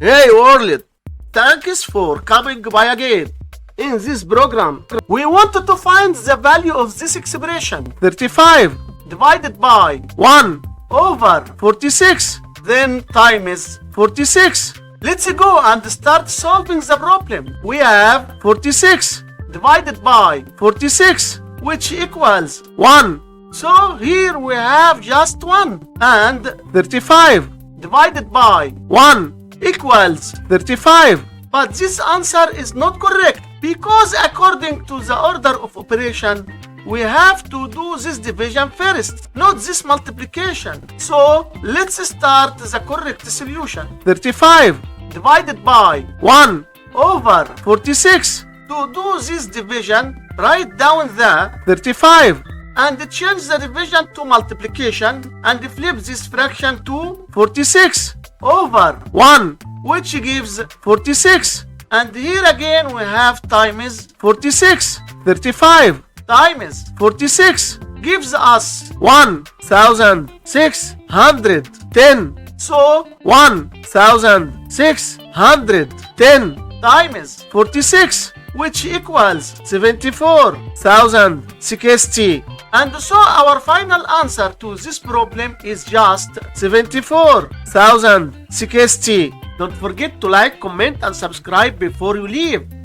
Hey world, thanks for coming by again. In this program, we wanted to find the value of this expression 35 divided by 1 over 46, then times 46. Let's go and start solving the problem. We have 46 divided by 46, which equals 1. So here we have just 1, and 35 divided by 1 equals 35. But this answer is not correct because according to the order of operation, we have to do this division first, not this multiplication. So let's start the correct solution. 35 divided by 1 over 46. To do this division, write down the 35 and change the division to multiplication and flip this fraction to 46 over 1, which gives 46. And here again we have times 46. 35 times 46 gives us 1610. So 1610 times 46, which equals 74,060. And so our final answer to this problem is just 74,060. Don't forget to like, comment, and subscribe before you leave.